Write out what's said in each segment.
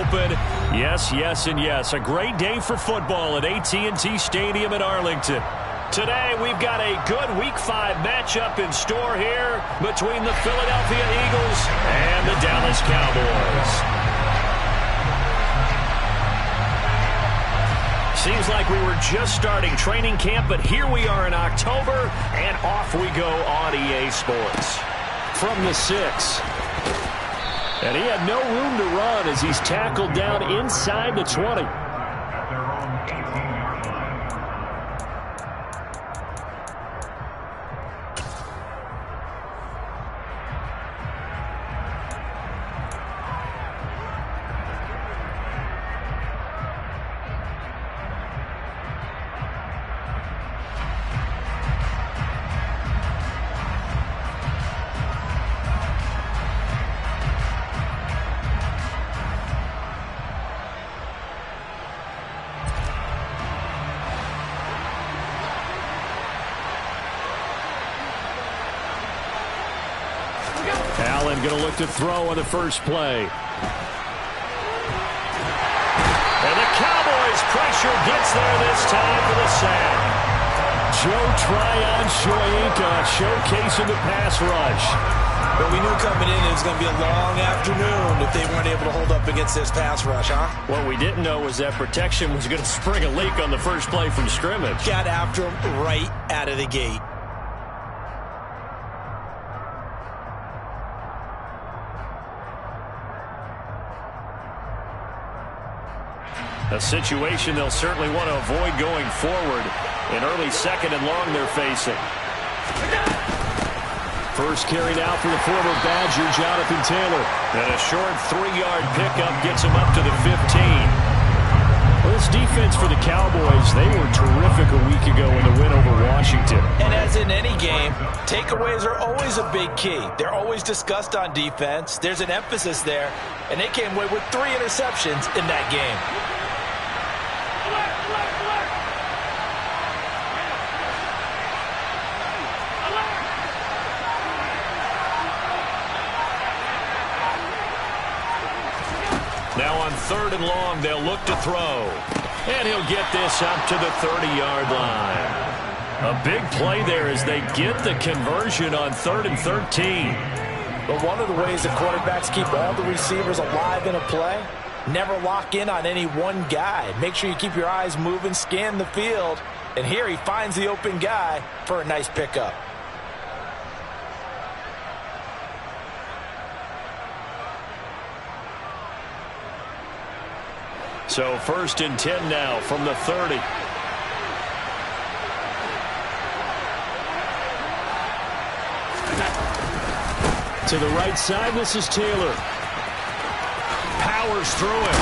open. Yes, yes, and yes. A great day for football at AT&T Stadium in Arlington. Today, we've got a good Week 5 matchup in store here between the Philadelphia Eagles and the Dallas Cowboys. Seems like we were just starting training camp, but here we are in October, and off we go on EA Sports. From the 6. And he had no room to run as he's tackled down inside the 20. Allen going to look to throw on the first play. And the Cowboys' pressure gets there this time for the sack. Joe Tryon-Shoyinka showcasing the pass rush. But we knew coming in it was going to be a long afternoon if they weren't able to hold up against this pass rush, huh? What we didn't know was that protection was going to spring a leak on the first play from scrimmage. Got after him right out of the gate. A situation they'll certainly want to avoid going forward. An early second and long they're facing. First carry now for the former Badger, Jonathan Taylor. And a short 3-yard pickup gets him up to the 15. Well, this defense for the Cowboys, they were terrific a week ago in the win over Washington. And as in any game, takeaways are always a big key. They're always discussed on defense. There's an emphasis there. And they came away with 3 interceptions in that game. Now on 3rd and long, they'll look to throw. And he'll get this up to the 30-yard line. A big play there as they get the conversion on 3rd and 13. But one of the ways the quarterbacks keep all the receivers alive in a play, never lock in on any one guy. Make sure you keep your eyes moving, scan the field. And here he finds the open guy for a nice pickup. So 1st and 10 now from the 30. To the right side, this is Taylor. Powers through it.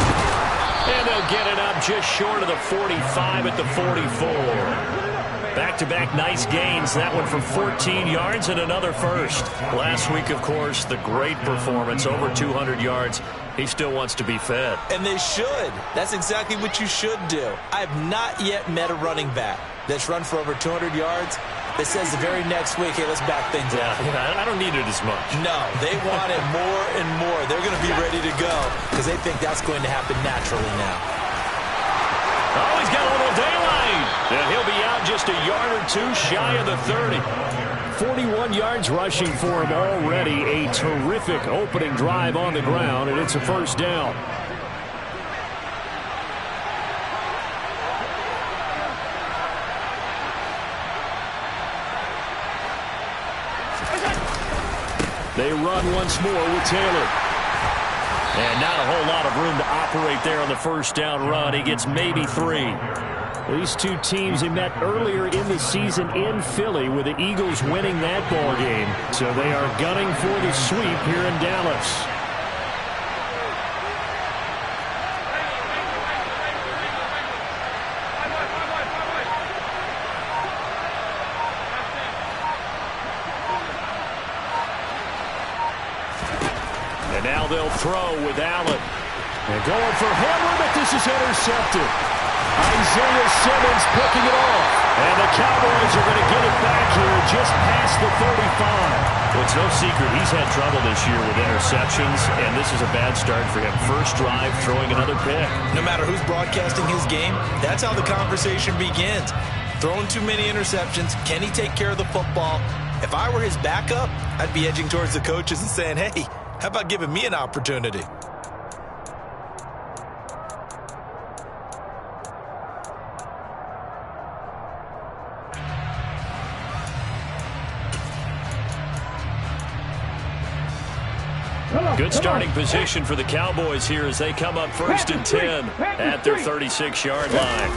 And they'll get it up just short of the 45 at the 44. Back-to-back nice gains. That one from 14 yards and another first. Last week, of course, the great performance, over 200 yards. He still wants to be fed. And they should. That's exactly what you should do. I have not yet met a running back that's run for over 200 yards that says the very next week, hey, let's back things up. Yeah, I don't need it as much. No, they want it more and more. They're going to be ready to go because they think that's going to happen naturally now. Oh, he's got a little daylight. And he'll be out just a yard or two shy of the 30. 41 yards rushing for him already. A terrific opening drive on the ground, and it's a first down. They run once more with Taylor. And not a whole lot of room to operate there on the first down run. He gets maybe 3. These two teams, they met earlier in the season in Philly with the Eagles winning that ball game. So they are gunning for the sweep here in Dallas. And now they'll throw with Allen. And going for Hamler, but this is intercepted. Isaiah Simmons picking it off. And the Cowboys are going to get it back here just past the 35. Well, it's no secret he's had trouble this year with interceptions, and this is a bad start for him. First drive, throwing another pick. No matter who's broadcasting his game, that's how the conversation begins. Throwing too many interceptions, can he take care of the football? If I were his backup, I'd be edging towards the coaches and saying, hey, how about giving me an opportunity? Good starting position for the Cowboys here as they come up 1st and 10 at their 36-yard line.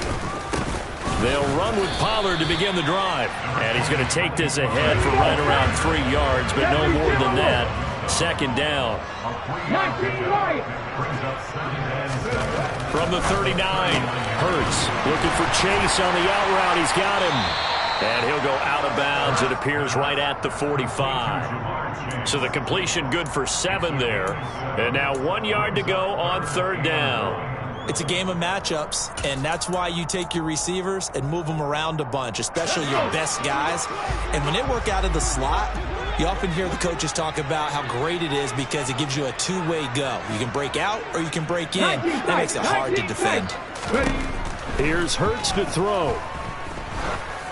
They'll run with Pollard to begin the drive. And he's going to take this ahead for right around 3 yards, but no more than that. 2nd down. From the 39, Hurts looking for Chase on the out route. He's got him. And he'll go out of bounds, it appears, right at the 45. So the completion good for 7 there. And now 1 yard to go on 3rd down. It's a game of matchups, and that's why you take your receivers and move them around a bunch, especially your best guys. And when they work out of the slot, you often hear the coaches talk about how great it is because it gives you a two-way go. You can break out or you can break in. That makes it hard to defend. Here's Hurts to throw.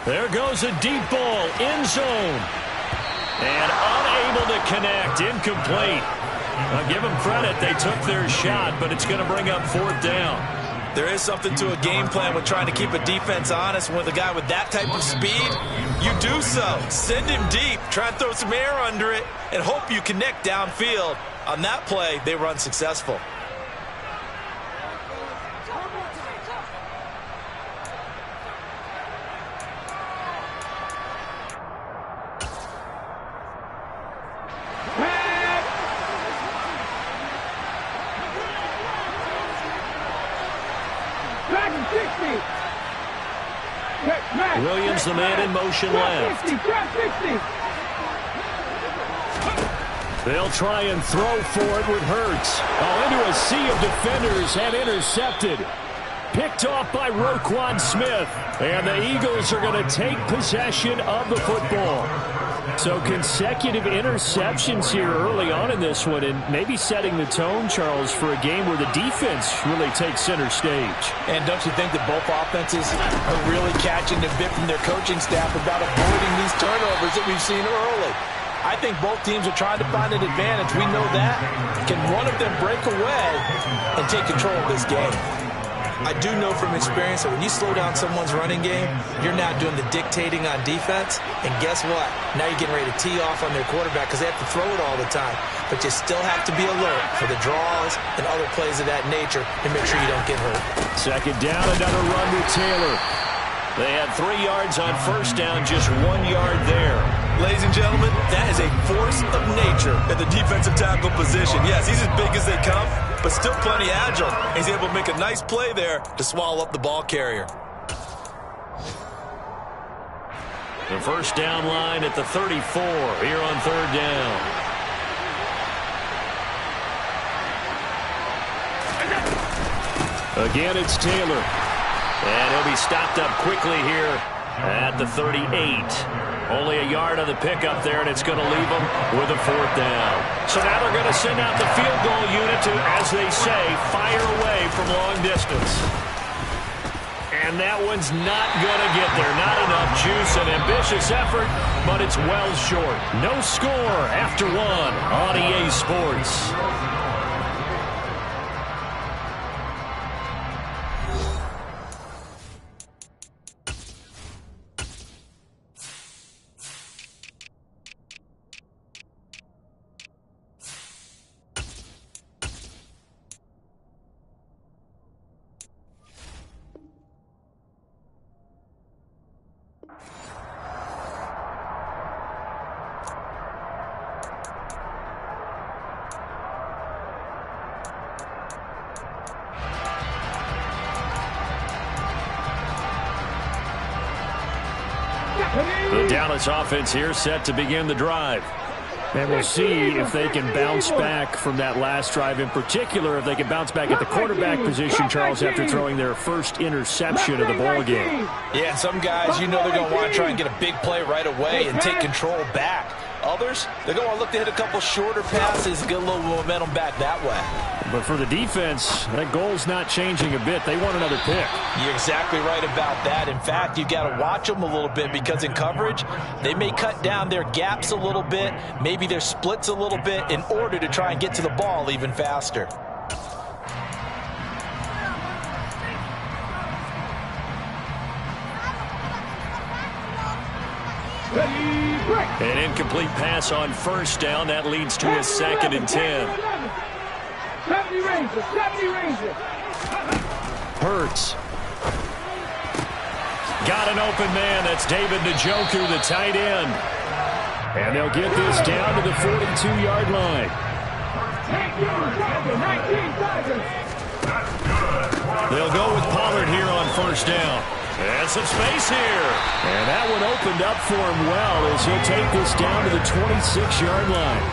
There goes a deep ball, end zone. And unable to connect, incomplete. I'll give them credit. They took their shot, but it's going to bring up 4th down. There is something to a game plan with trying to keep a defense honest. With a guy with that type of speed, you do so. Send him deep, try and throw some air under it, and hope you connect downfield. On that play, they were unsuccessful. Williams, the man in motion left. They'll try and throw for it with Hurts. Oh, into a sea of defenders and intercepted. Picked off by Roquan Smith. And the Eagles are going to take possession of the football. So consecutive interceptions here early on in this one, and maybe setting the tone, Charles, for a game where the defense really takes center stage. And don't you think that both offenses are really catching the bit from their coaching staff about avoiding these turnovers that we've seen early? I think both teams are trying to find an advantage. We know that. Can one of them break away and take control of this game? I do know from experience that when you slow down someone's running game, you're now doing the dictating on defense. And guess what? Now you're getting ready to tee off on their quarterback because they have to throw it all the time. But you still have to be alert for the draws and other plays of that nature to make sure you don't get hurt. 2nd down, another run with Taylor. They had 3 yards on 1st down, just 1 yard there. Ladies and gentlemen, that is a force of nature at the defensive tackle position. Yes, he's as big as they come, but still plenty agile. He's able to make a nice play there to swallow up the ball carrier. The 1st down line at the 34 here on 3rd down. Again, it's Taylor. And he'll be stopped up quickly here at the 38. Only a yard on the pickup there, and it's going to leave them with a 4th down. So now they're going to send out the field goal unit to, as they say, fire away from long distance. And that one's not going to get there. Not enough juice, an ambitious effort, but it's well short. No score after 1 on EA Sports. The Dallas offense here set to begin the drive. And we'll see if they can bounce back from that last drive, in particular, if they can bounce back at the quarterback position, Charles, after throwing their first interception of the ball game. Yeah, some guys, you know they're going to want to try and get a big play right away and take control back. Others, they're going to look to hit a couple shorter passes, get a little momentum back that way. But for the defense, that goal's not changing a bit. They want another pick. You're exactly right about that. In fact, you've got to watch them a little bit because in coverage, they may cut down their gaps a little bit, maybe their splits a little bit in order to try and get to the ball even faster. An incomplete pass on first down. That leads to a 2nd and 10. Hurts. Got an open man. That's David Njoku, the tight end. And they'll get this down to the 42-yard line. They'll go with Pollard here on first down. And some space here. And that one opened up for him well as he'll take this down to the 26-yard line.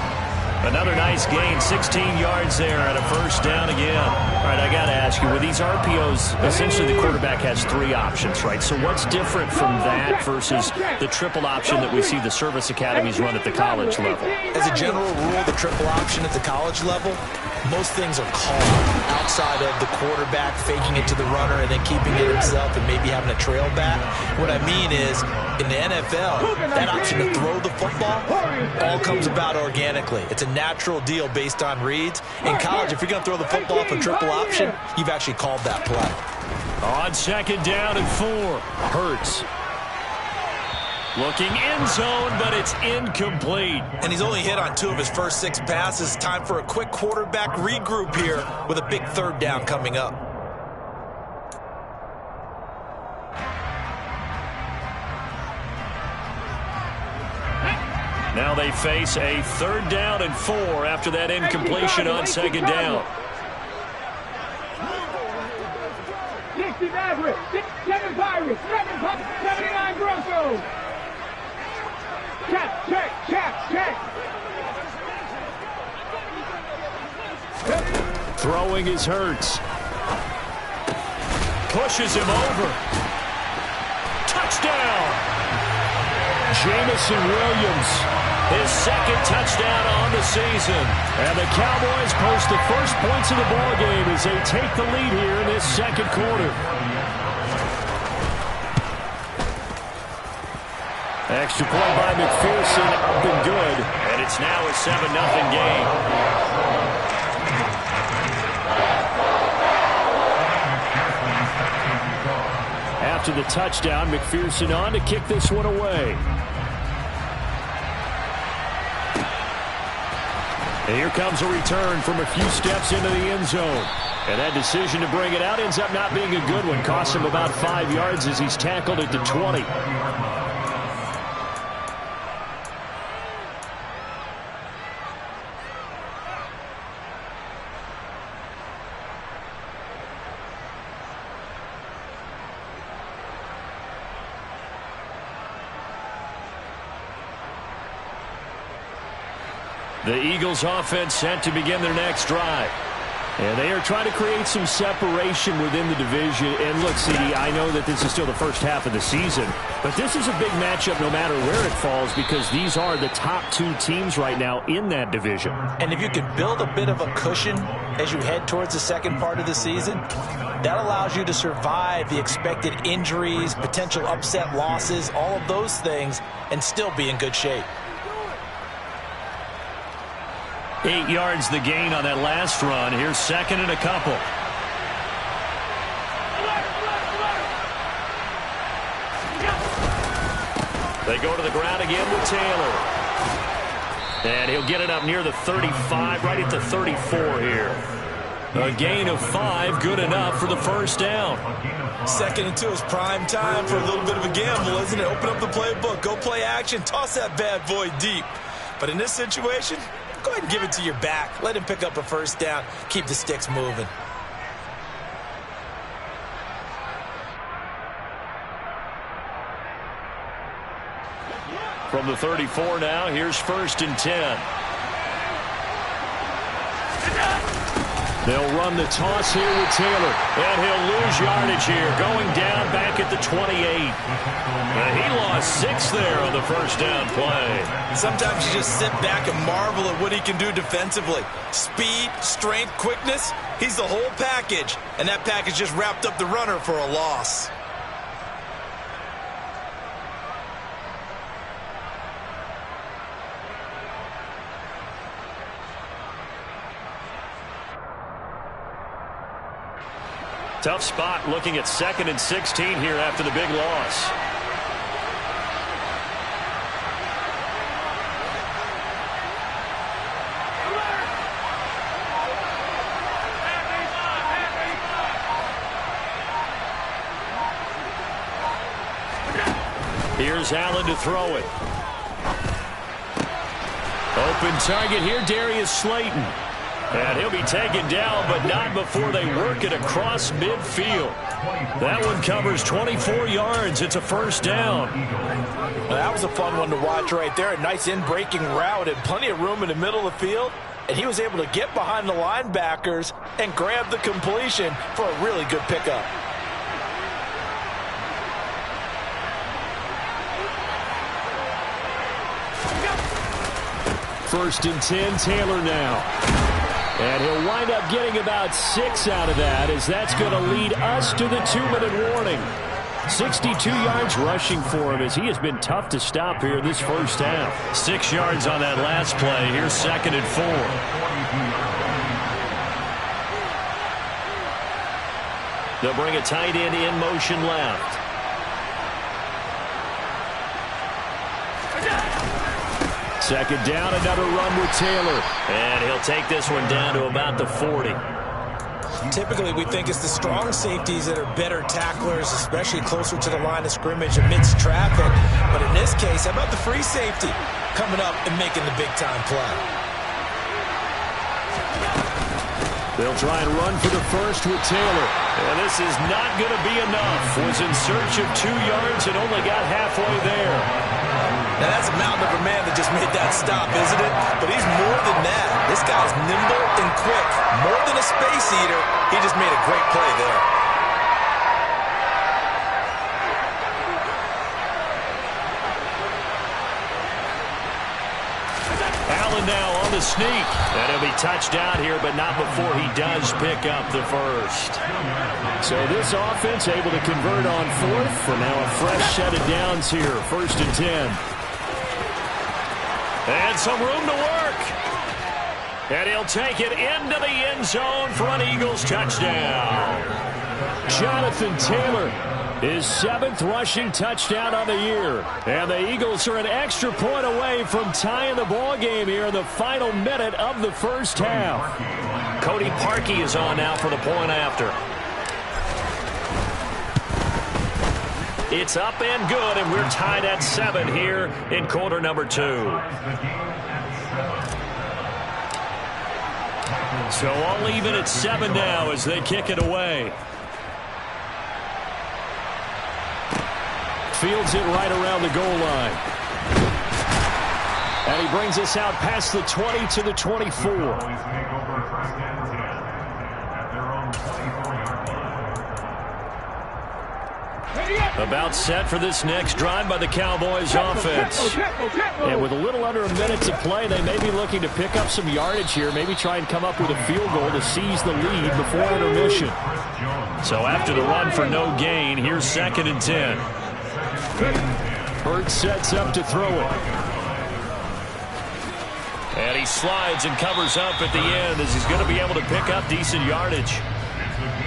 Another nice gain, 16 yards there and a first down again. All right, I got to ask you, with these RPOs, essentially the quarterback has 3 options, right? So what's different from that versus the triple option that we see the service academies run at the college level? As a general rule, the triple option at the college level, most things are called outside of the quarterback faking it to the runner and then keeping it himself and maybe having a trail back. What I mean is, in the NFL, that option to throw the football all comes about organically. It's a natural deal based on reads. In college, if you're going to throw the football from triple option, you've actually called that play. On 2nd down and 4, Hurts. Looking end zone, but it's incomplete. And he's only hit on 2 of his first 6 passes. Time for a quick quarterback regroup here with a big 3rd down coming up. Now they face a 3rd down and 4 after that incompletion on 2nd down. 7 Pirates, 79 Broncos. Check. Throwing is Hurts. Pushes him over. Touchdown! Jamison Williams, his 2nd touchdown on the season. And the Cowboys post the first points of the ballgame as they take the lead here in this 2nd quarter. Extra point by McPherson, up and good. And it's now a 7-0 game. After the touchdown, McPherson on to kick this one away. And here comes a return from a few steps into the end zone. And that decision to bring it out ends up not being a good one. Costs him about 5 yards as he's tackled at the 20. The Eagles offense set to begin their next drive. And they are trying to create some separation within the division. And look, CD, I know that this is still the first half of the season, but this is a big matchup no matter where it falls because these are the top 2 teams right now in that division. And if you can build a bit of a cushion as you head towards the second part of the season, that allows you to survive the expected injuries, potential upset losses, all of those things, and still be in good shape. 8 yards the gain on that last run. Here's 2nd and a couple. They go to the ground again with Taylor. And he'll get it up near the 35, right at the 34 here. A gain of 5, good enough for the first down. 2nd and 2 is prime time for a little bit of a gamble, isn't it? Open up the playbook, go play action, toss that bad boy deep. But in this situation, go ahead and give it to your back. Let him pick up a first down. Keep the sticks moving. From the 34 now, here's 1st and 10. They'll run the toss here with Taylor. And he'll lose yardage here, going down back at the 28. And he lost 6 there on the first down play. Sometimes you just sit back and marvel at what he can do defensively. Speed, strength, quickness. He's the whole package. And that package just wrapped up the runner for a loss. Tough spot looking at 2nd and 16 here after the big loss. Here's Allen to throw it. Open target here, Darius Slayton. And he'll be taken down, but not before they work it across midfield. That one covers 24 yards. It's a first down. Well, that was a fun one to watch right there. A nice in-breaking route and plenty of room in the middle of the field. And he was able to get behind the linebackers and grab the completion for a really good pickup. First and 10, Taylor now. And he'll wind up getting about 6 out of that, as that's going to lead us to the 2-minute warning. 62 yards rushing for him, as he has been tough to stop here this first half. 6 yards on that last play. Here's 2nd and 4. They'll bring a tight end in motion left. Second down, another run with Taylor. And he'll take this one down to about the 40. Typically, we think it's the strong safeties that are better tacklers, especially closer to the line of scrimmage amidst traffic. But in this case, how about the free safety coming up and making the big-time play? They'll try and run for the first with Taylor. And this is not going to be enough. Was in search of 2 yards and only got halfway there. Now, that's a mountain of a man that just made that stop, isn't it? But he's more than that. This guy's nimble and quick. More than a space eater, he just made a great play there. Allen now on the sneak. And he'll be touched down here, but not before he does pick up the first. So this offense able to convert on 4th. For now, a fresh set of downs here. 1st and 10. And some room to work. And he'll take it into the end zone for an Eagles touchdown. Jonathan Taylor, his 7th rushing touchdown on the year. And the Eagles are an extra point away from tying the ball game here in the final minute of the first half. Cody Parkey is on now for the point after. It's up and good, and we're tied at 7 here in quarter number 2. So all even at 7 now as they kick it away. Fields it right around the goal line. And he brings us out past the 20 to the 24. About set for this next drive by the Cowboys offense. And with a little under a minute to play, they may be looking to pick up some yardage here, maybe try and come up with a field goal to seize the lead before intermission. So after the run for no gain, here's 2nd and 10. Hurts sets up to throw it. And he slides and covers up at the end as he's going to be able to pick up decent yardage.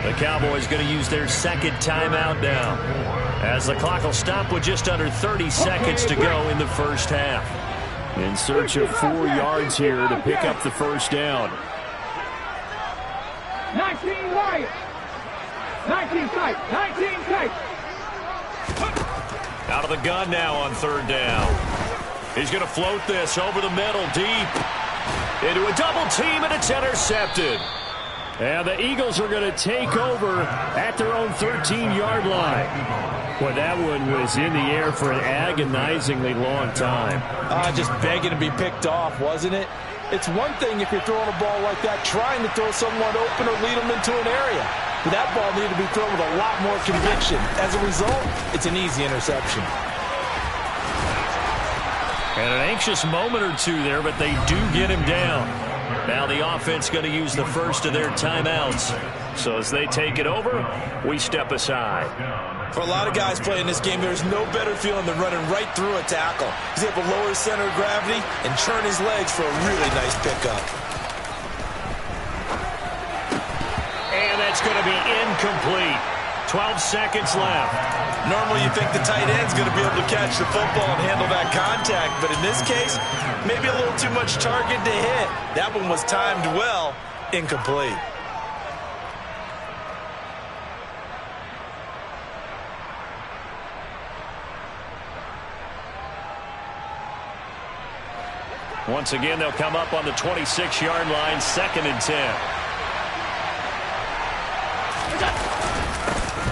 The Cowboys going to use their 2nd timeout now, as the clock will stop with just under 30 seconds to go in the first half. In search of 4 yards here to pick up the first down. 19 wide. 19 tight. 19 tight. Out of the gun now on 3rd down. He's going to float this over the middle deep into a double team, and it's intercepted. And the Eagles are going to take over at their own 13-yard line. Well, that one was in the air for an agonizingly long time. Just begging to be picked off, wasn't it? It's one thing if you're throwing a ball like that, trying to throw someone open or lead them into an area. But that ball needed to be thrown with a lot more conviction. As a result, it's an easy interception. And an anxious moment or two there, but they do get him down. Now the offense going to use the first of their timeouts. So as they take it over, we step aside. For a lot of guys playing this game, there's no better feeling than running right through a tackle. He's able to lower his center of gravity and turn his legs for a really nice pickup. And that's going to be incomplete. 12 seconds left. Normally you think the tight end's going to be able to catch the football and handle that contact, but in this case, maybe a little too much target to hit. That one was timed well, incomplete. Once again, they'll come up on the 26-yard line, 2nd and 10.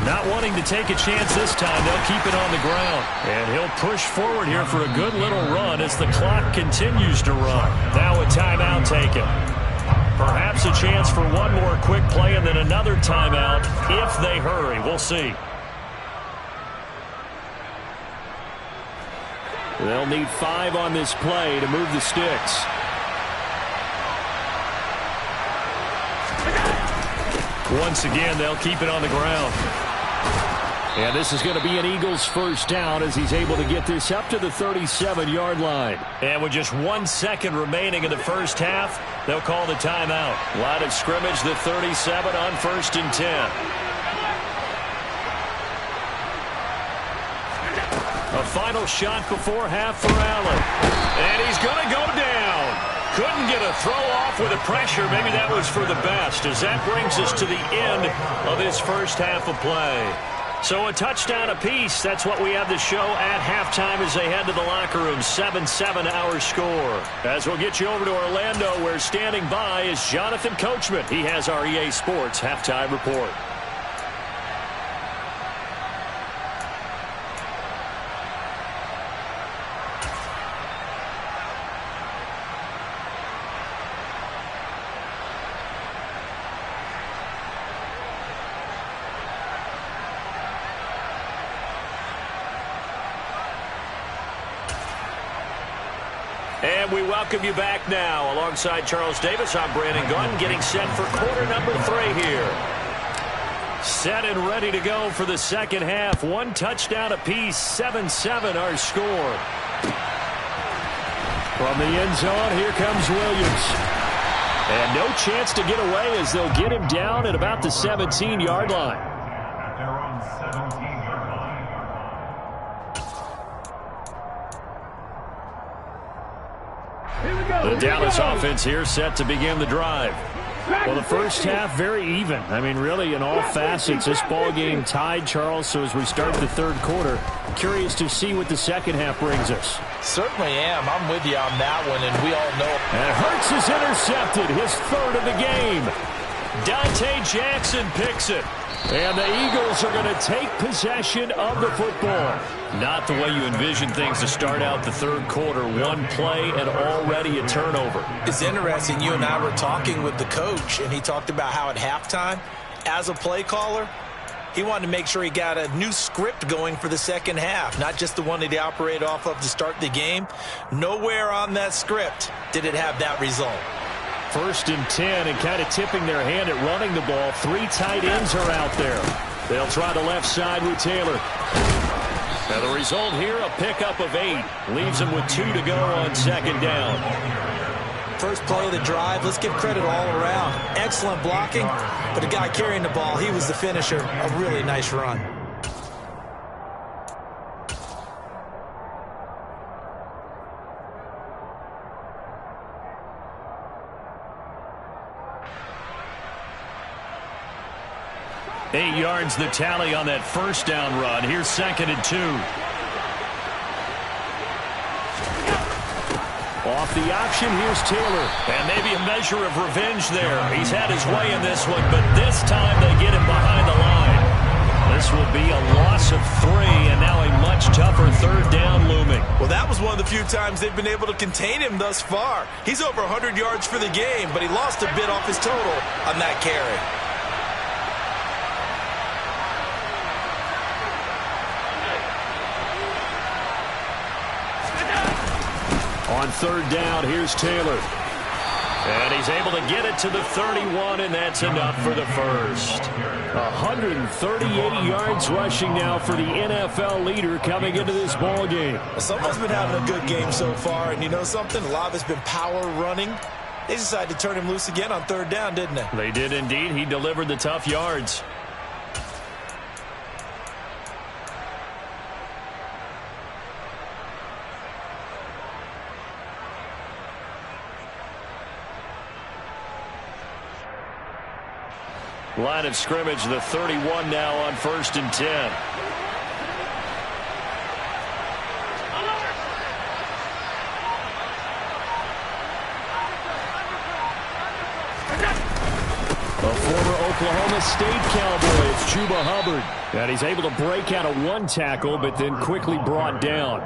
Not wanting to take a chance this time, they'll keep it on the ground. And he'll push forward here for a good little run as the clock continues to run. Now a timeout taken. Perhaps a chance for one more quick play and then another timeout if they hurry. We'll see. They'll need 5 on this play to move the sticks. Once again, they'll keep it on the ground. And this is going to be an Eagles first down as he's able to get this up to the 37-yard line. And with just 1 second remaining in the first half, they'll call the timeout. Line of scrimmage, the 37 on 1st and 10. A final shot before half for Allen. And he's going to go down. Couldn't get a throw off with the pressure. Maybe that was for the best, as that brings us to the end of this first half of play. So a touchdown apiece. That's what we have to show at halftime as they head to the locker room. 7-7 our score. As we'll get you over to Orlando, where standing by is Jonathan Coachman. He has our EA Sports halftime report. And we welcome you back now. Alongside Charles Davis, I'm Brandon Gunn, getting set for quarter number 3 here. Set and ready to go for the second half. 1 touchdown apiece, 7-7 our score. From the end zone, here comes Williams. And no chance to get away as they'll get him down at about the 17-yard line. The Dallas offense here set to begin the drive. Well, the first half very even. I mean, really in all facets. This ball game tied, Charles, so as we start the third quarter, curious to see what the second half brings us. Certainly am. I'm with you on that one, and we all know. And Hurts is intercepted, his 3rd of the game. Dante Jackson picks it. And the Eagles are going to take possession of the football. Not the way you envision things to start out the third quarter. 1 play and already a turnover. It's interesting. You and I were talking with the coach, and he talked about how at halftime, as a play caller, he wanted to make sure he got a new script going for the second half, not just the one that he operated off of to start the game. Nowhere on that script did it have that result. 1st and 10, and kind of tipping their hand at running the ball. 3 tight ends are out there. They'll try the left side with Taylor. Now the result here, a pickup of 8. Leaves them with 2 to go on 2nd down. First play of the drive, let's give credit all around. Excellent blocking, but the guy carrying the ball, he was the finisher. A really nice run. Eight yards the tally on that first down run. Here's 2nd and 2. Off the option, here's Taylor. And maybe a measure of revenge there. He's had his way in this one, but this time they get him behind the line. This will be a loss of 3, and now a much tougher third down looming. Well, that was one of the few times they've been able to contain him thus far. He's over 100 yards for the game, but he lost a bit off his total on that carry. On third down, here's Taylor. And he's able to get it to the 31, and that's enough for the first. 138 yards rushing now for the NFL leader coming into this ball game. Someone's been having a good game so far, and you know something? A lot of it's been power running. They decided to turn him loose again on third down, didn't they? They did indeed. He delivered the tough yards. Line of scrimmage, the 31 now on 1st and 10. A former Oklahoma State Cowboy, it's Chuba Hubbard. And he's able to break out of one tackle, but then quickly brought down.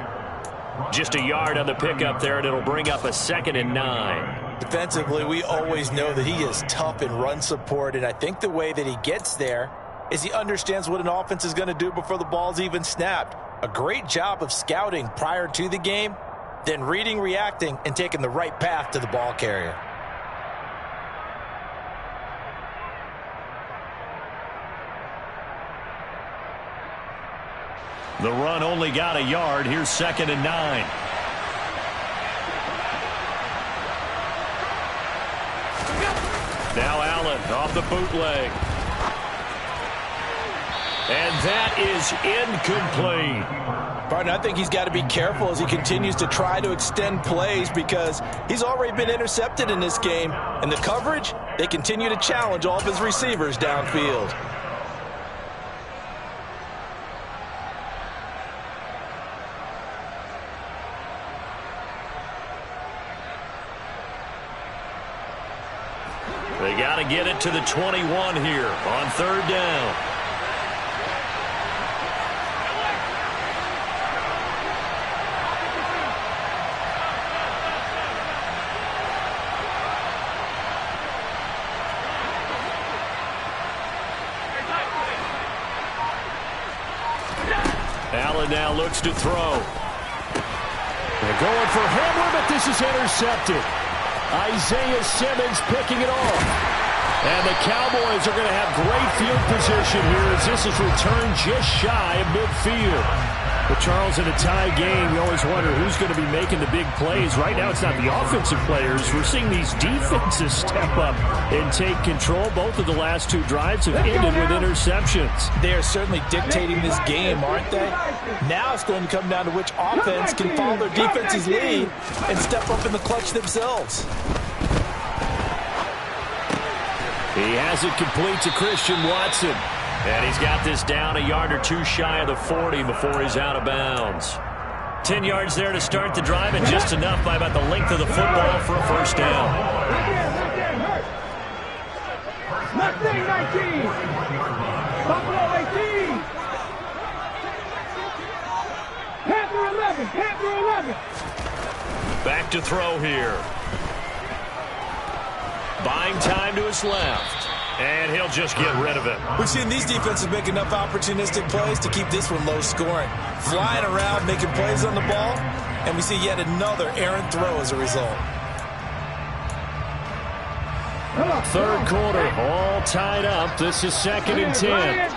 Just a yard on the pickup there, and it'll bring up a 2nd and 9. Defensively, we always know that he is tough in run support, and I think the way that he gets there is he understands what an offense is going to do before the ball's even snapped. A great job of scouting prior to the game, then reading, reacting, and taking the right path to the ball carrier. The run only got a yard. Here's 2nd and 9. Now Allen off the bootleg. And that is incomplete. Partner, I think he's got to be careful as he continues to try to extend plays because he's already been intercepted in this game. And the coverage, they continue to challenge all of his receivers downfield. They got to get it to the 21 here on third down. Allen now looks to throw. They're going for Hamler, but this is intercepted. Isaiah Simmons picking it off. And the Cowboys are going to have great field position here as this is returned just shy of midfield. But Charles, in a tie game, you always wonder who's going to be making the big plays. Right now it's not the offensive players. We're seeing these defenses step up and take control. Both of the last two drives have ended with interceptions. They are certainly dictating this game, aren't they? Now it's going to come down to which offense can follow their defense's lead and step up in the clutch themselves. He has it complete to Christian Watson. And he's got this down a yard or two shy of the 40 before he's out of bounds. 10 yards there to start the drive, and just enough by about the length of the football for a first down. Mustang 19. Buffalo 18. Panther 11. Panther 11. Back to throw here. Buying time to his left. And he'll just get rid of it. We've seen these defenses make enough opportunistic plays to keep this one low scoring. Flying around, making plays on the ball, and we see yet another errant throw as a result. Third quarter, all tied up. This is 2nd and 10.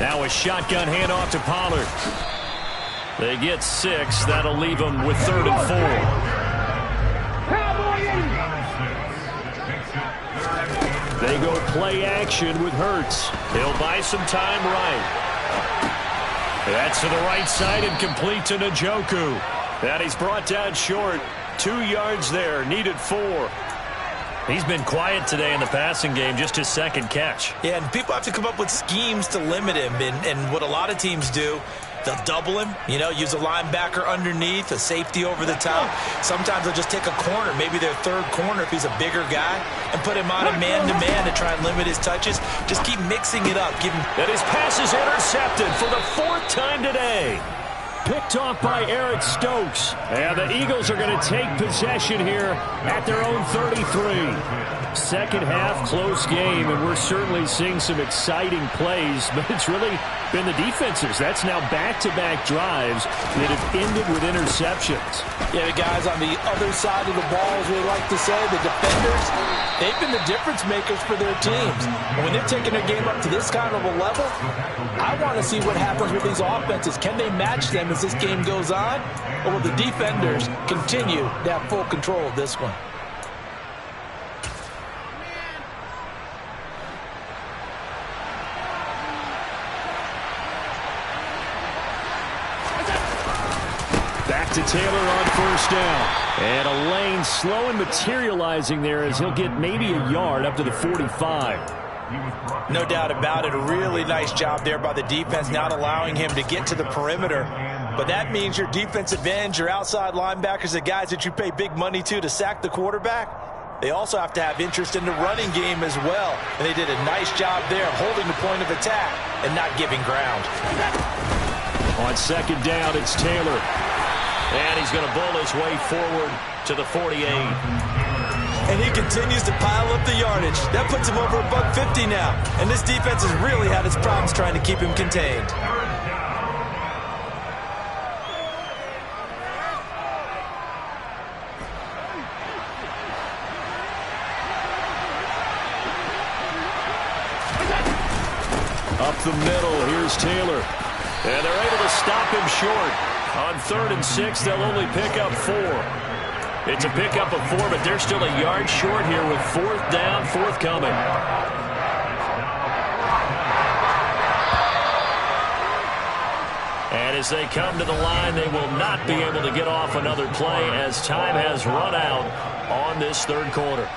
Now a shotgun handoff to Pollard. They get 6. That'll leave them with 3rd and 4. They go play action with Hurts. He'll buy some time right. That's to the right side and complete to Njoku. And he's brought down short. 2 yards there, needed 4. He's been quiet today in the passing game, just his second catch. Yeah, and people have to come up with schemes to limit him. And what a lot of teams do They'll double him, use a linebacker underneath, a safety over the top. Sometimes they'll just take a corner, maybe their third corner if he's a bigger guy, and put him on a man-to-man to try and limit his touches. Just keep mixing it up. And his pass is intercepted for the 4th time today. Picked off by Eric Stokes. And the Eagles are going to take possession here at their own 33. Second half, close game, and we're certainly seeing some exciting plays, but it's really been the defenses. That's now back-to-back drives that have ended with interceptions. Yeah, the guys on the other side of the ball, as we like to say, the defenders, they've been the difference makers for their teams. And when they're taking their game up to this kind of a level, I want to see what happens with these offenses. Can they match them as this game goes on? Or will the defenders continue to have full control of this one? Back to Taylor on first down. And a lane slow and materializing there as he'll get maybe a yard up to the 45. No doubt about it. A really nice job there by the defense, not allowing him to get to the perimeter. But that means your defensive ends, your outside linebackers, the guys that you pay big money to sack the quarterback, they also have to have interest in the running game as well. And they did a nice job there of holding the point of attack and not giving ground. On second down, it's Taylor. And he's going to bull his way forward to the 48. And he continues to pile up the yardage. That puts him over $150 now. And this defense has really had its problems trying to keep him contained. Up the middle, here's Taylor. And they're able to stop him short. On 3rd and 6, they'll only pick up 4. It's a pickup of 4, but they're still a yard short here with 4th down, forthcoming. And as they come to the line, they will not be able to get off another play as time has run out on this 3rd quarter.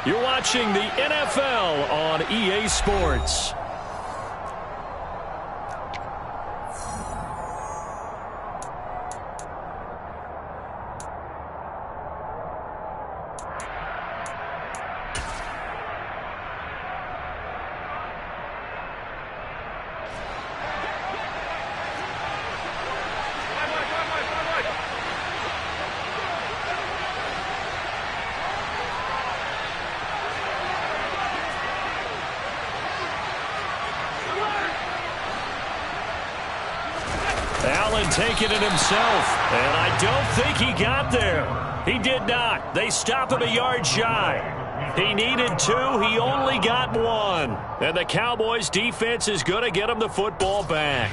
You're watching the NFL on EA Sports. Allen taking it himself, and I don't think he got there. He did not. They stop him a yard shy. He needed 2. He only got 1. And the Cowboys defense is going to get him the football back.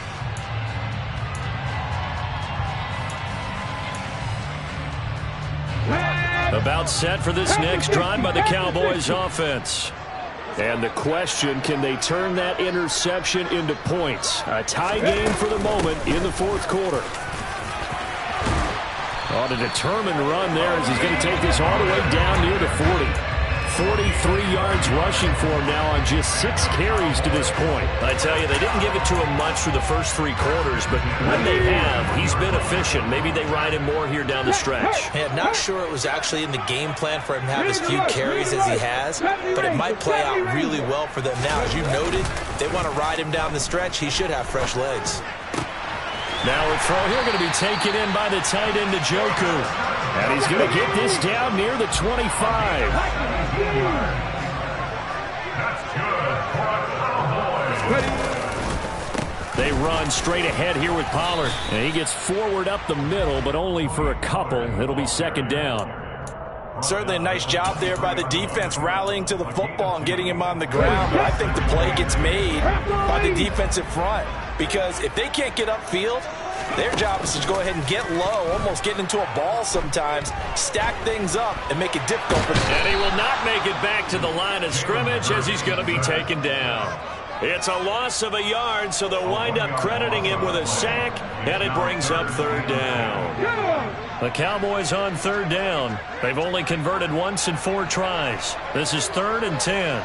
About set for this next drive by the Cowboys offense. And the question, can they turn that interception into points? A tie game for the moment in the 4th quarter. On a determined run there as he's going to take this all the way down near the 40. 43 yards rushing for him now on just 6 carries to this point. I tell you, they didn't give it to him much through the first 3 quarters, but when they have, he's been efficient. Maybe they ride him more here down the stretch. Yeah, not sure it was actually in the game plan for him to have as few carries as he has, but it might play out really well for them now. As you noted, they want to ride him down the stretch. He should have fresh legs. Now a throw here going to be taken in by the tight end, Njoku. And he's going to get this down near the 25. They run straight ahead here with Pollard. And he gets forward up the middle, but only for a couple. It'll be 2nd down. Certainly a nice job there by the defense rallying to the football and getting him on the ground. But I think the play gets made by the defensive front. Because if they can't get upfield, their job is to go ahead and get low, almost get into a ball sometimes, stack things up, and make it difficult for them. And he will not make it back to the line of scrimmage as he's going to be taken down. It's a loss of a yard, so they'll wind up crediting him with a sack, and it brings up 3rd down. The Cowboys on 3rd down. They've only converted once in 4 tries. This is 3rd and 10.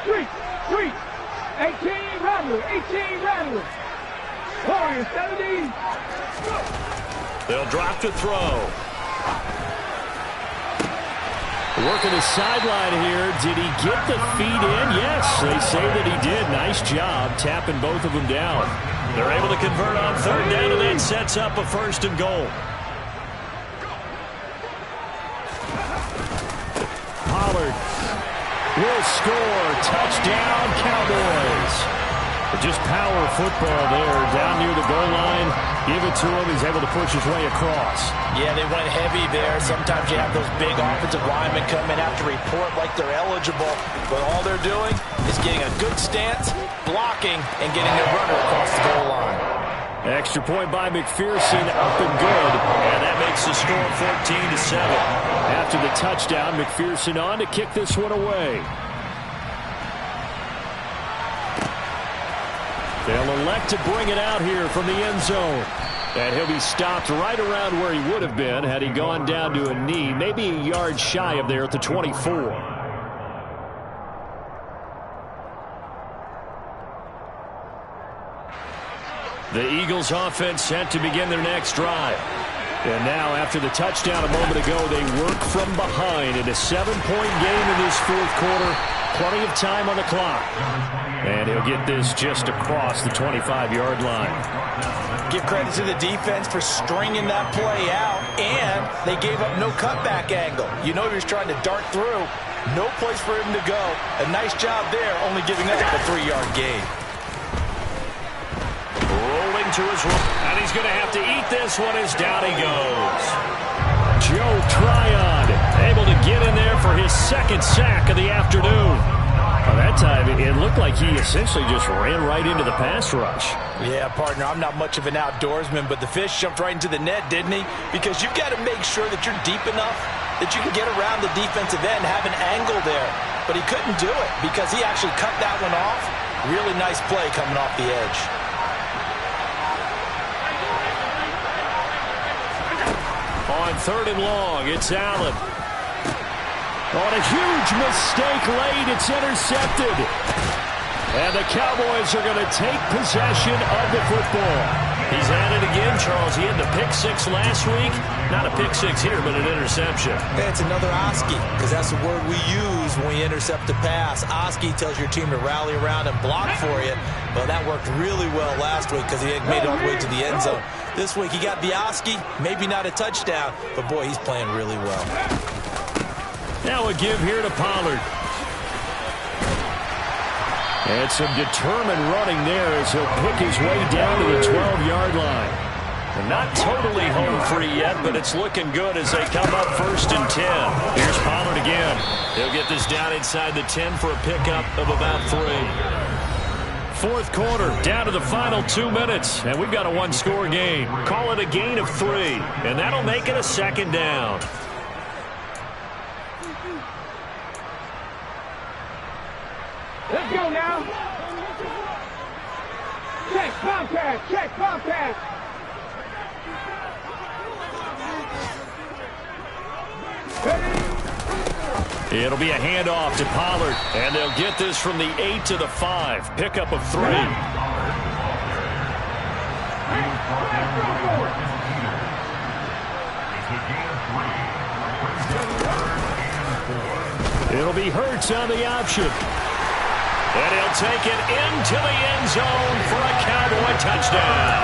3, 18 Rattler, 18 Rattler. Warriors 70. They'll drop to throw. Working the sideline here. Did he get the feet in? Yes, they say that he did. Nice job tapping both of them down. They're able to convert on third down, and that sets up a 1st and goal. Pollard will score. Touchdown, Cowboys. Just power football there. Down near the goal line. Give it to him. He's able to push his way across. Yeah, they went heavy there. Sometimes you have those big offensive linemen come in, have to report like they're eligible. But all they're doing is getting a good stance, blocking, and getting their runner across the goal line. Extra point by McPherson, up and good. And that makes the score 14-7. After the touchdown, McPherson on to kick this one away. They'll elect to bring it out here from the end zone. And he'll be stopped right around where he would have been had he gone down to a knee, maybe a yard shy of there at the 24. The Eagles offense set to begin their next drive. And now, after the touchdown a moment ago, they work from behind in a 7-point game in this 4th quarter. Plenty of time on the clock. And he'll get this just across the 25-yard line. Give credit to the defense for stringing that play out, and they gave up no cutback angle. You know he was trying to dart through. No place for him to go. A nice job there, only giving up a 3-yard gain. Rolling to his right, and he's going to have to eat this one as down he goes. Joe Tryon able to get in there for his 2nd sack of the afternoon. By that time, it looked like he essentially just ran right into the pass rush. Yeah, partner, I'm not much of an outdoorsman, but the fish jumped right into the net, didn't he? Because you've got to make sure that you're deep enough that you can get around the defensive end, have an angle there. But he couldn't do it because he actually cut that one off. Really nice play coming off the edge. On 3rd and long, it's Allen. On a huge mistake late, it's intercepted. And the Cowboys are going to take possession of the football. He's at it again, Charles. He had the pick-6 last week. Not a pick-6 here, but an interception. It's another Oski, because that's the word we use when we intercept a pass. Oski tells your team to rally around and block for you. Well, that worked really well last week because he had made it all the way to the end zone. This week he got the Oski, maybe not a touchdown, but boy, he's playing really well. Now a give here to Pollard. And some determined running there as he'll pick his way down to the 12-yard line. And not totally home free yet, but it's looking good as they come up 1st and 10. Here's Pollard again. He'll get this down inside the 10 for a pickup of about 3. 4th quarter, down to the final 2 minutes, and we've got a 1-score game. Call it a gain of 3, and that'll make it a 2nd down. Let's go now. Check, bomb pass. Check, bomb pass. It'll be a handoff to Pollard, and they'll get this from the 8 to the 5. Pickup of 3. It'll be Hurts on the option. And he'll take it into the end zone for a Cowboy touchdown.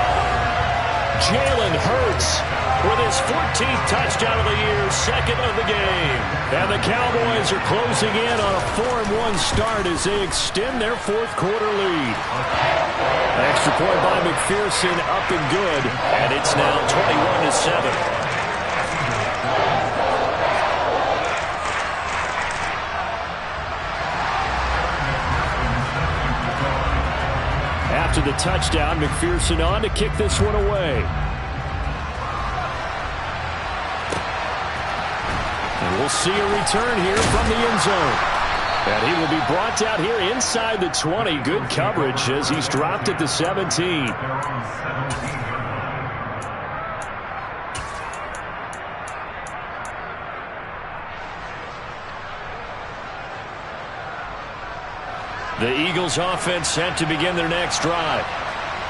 Jalen Hurts with his 14th touchdown of the year, 2nd of the game. And the Cowboys are closing in on a 4-1 start as they extend their 4th quarter lead. Extra point by McPherson, up and good. And it's now 21-7. After the touchdown, McPherson on to kick this one away. And we'll see a return here from the end zone. And he will be brought down here inside the 20. Good coverage as he's dropped at the 17. The Eagles offense set to begin their next drive.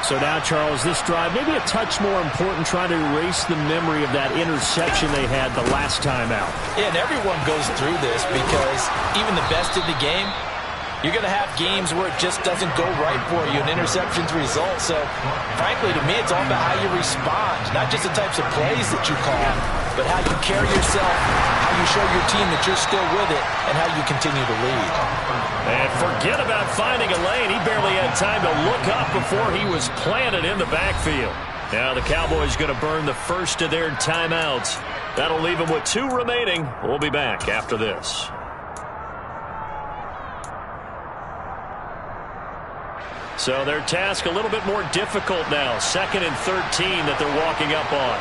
So now, Charles, this drive maybe a touch more important, trying to erase the memory of that interception they had the last time out. Yeah, and everyone goes through this because even the best in the game, you're going to have games where it just doesn't go right for you, and interceptions result. So, frankly, to me, it's all about how you respond, not just the types of plays that you call, but how you carry yourself, how you show your team that you're still with it, and how you continue to lead. And forget about finding a lane. He barely had time to look up before he was planted in the backfield. Now the Cowboys going to burn the first of their timeouts. That'll leave them with 2 remaining. We'll be back after this. So their task a little bit more difficult now. 2nd and 13 that they're walking up on.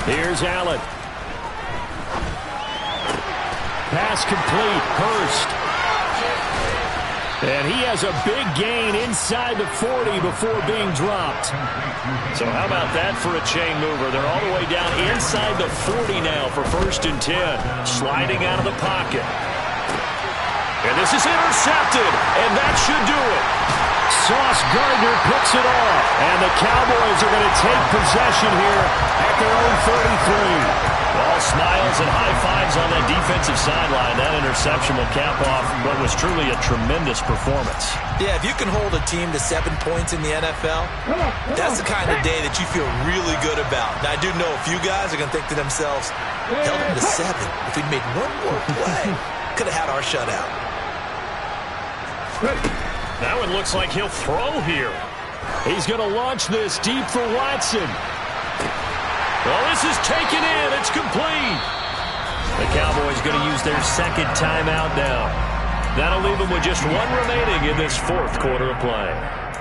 Here's Allen. Pass complete. Hurst. And he has a big gain inside the 40 before being dropped. So how about that for a chain mover? They're all the way down inside the 40 now for 1st and 10. Sliding out of the pocket. And this is intercepted. And that should do it. Sauce Gardner picks it off. And the Cowboys are going to take possession here at their own 33. All smiles and high fives on that defensive sideline. That interception will cap off what was truly a tremendous performance. Yeah, if you can hold a team to 7 points in the NFL, that's the kind of day that you feel really good about. Now, I do know a few guys are going to think to themselves, held them to 7. If we'd made one more play, could have had our shutout. That one looks like he'll throw here. He's going to launch this deep for Watson. Well, this is taken in. It's complete. The Cowboys going to use their 2nd timeout now. That'll leave them with just 1 remaining in this 4th quarter of play.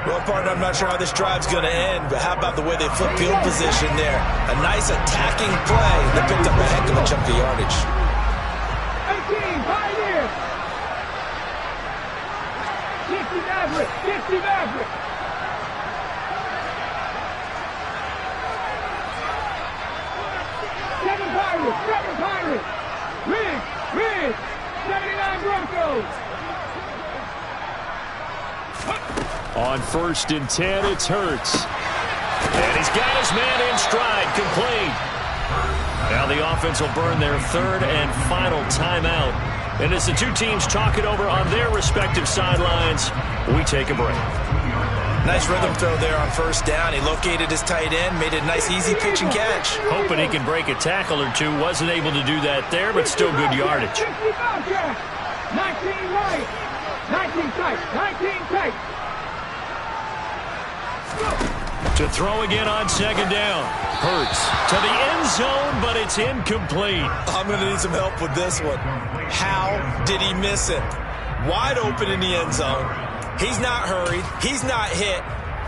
Well, partner, I'm not sure how this drive's going to end, but how about the way they flip field position there? A nice attacking play. They picked up a heck of a chunk of yardage. 18, 5 here. 60 Maverick, 60 Maverick. Seven Pirates. Rig. 79 Broncos. On 1st and 10, it's Hurts. And he's got his man in stride, complete. Now the offense will burn their 3rd and final timeout. And as the 2 teams talk it over on their respective sidelines, we take a break. Nice rhythm throw there on 1st down. He located his tight end, made it a nice, easy pitch and catch. Hoping he can break a tackle or 2. Wasn't able to do that there, but still good yardage. 19 right. 19 tight. 19 tight. To throw again on 2nd down. Hurts to the end zone, but it's incomplete. I'm going to need some help with this one. How did he miss it? Wide open in the end zone. He's not hurried. He's not hit.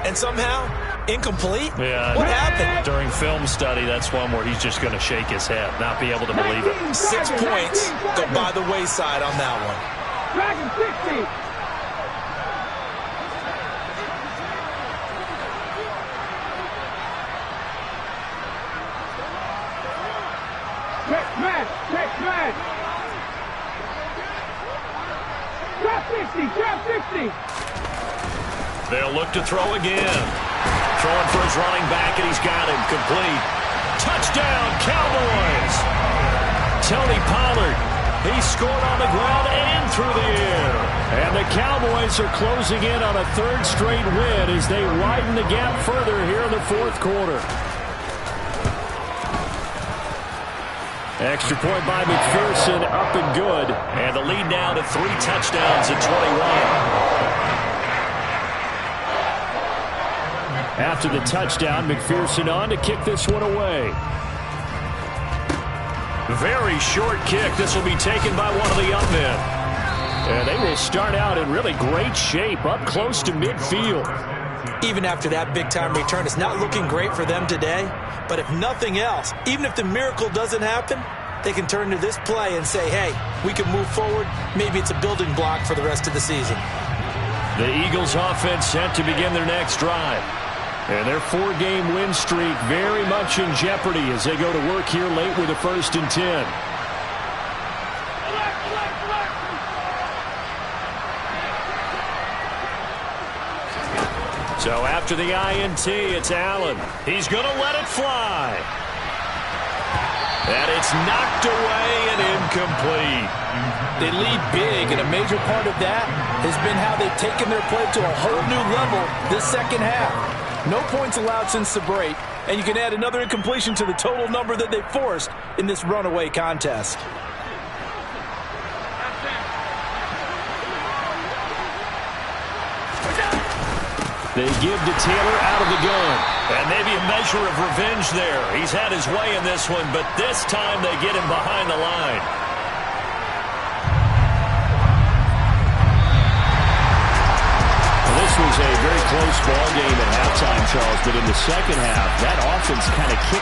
And somehow, incomplete? Yeah. What happened? During film study, that's one where he's just going to shake his head, not be able to believe it. 6 points go by the wayside on that one. Dragon 60. Check man. Trap 60. They'll look to throw again. Throwing for his running back, and he's got him complete. Touchdown, Cowboys. Tony Pollard, he scored on the ground and through the air. And the Cowboys are closing in on a 3rd straight win as they widen the gap further here in the 4th quarter. Extra point by McPherson, up and good. And the lead now to 3 touchdowns at 21. After the touchdown, McPherson on to kick this one away. Very short kick. This will be taken by one of the young men. And they will start out in really great shape, up close to midfield. Even after that big-time return, it's not looking great for them today. But if nothing else, even if the miracle doesn't happen, they can turn to this play and say, hey, we can move forward. Maybe it's a building block for the rest of the season. The Eagles offense set to begin their next drive. And their 4-game win streak very much in jeopardy as they go to work here late with a 1st and 10. So after the INT, it's Allen. He's going to let it fly. And it's knocked away and incomplete. They lead big, and a major part of that has been how they've taken their play to a whole new level this second half. No points allowed since the break, and you can add another incompletion to the total number that they forced in this runaway contest. They give to Taylor out of the gun. And maybe a measure of revenge there. He's had his way in this one, but this time they get him behind the line. Well, this was a very close ball game at halftime, Charles, but in the second half, that offense kind of kicked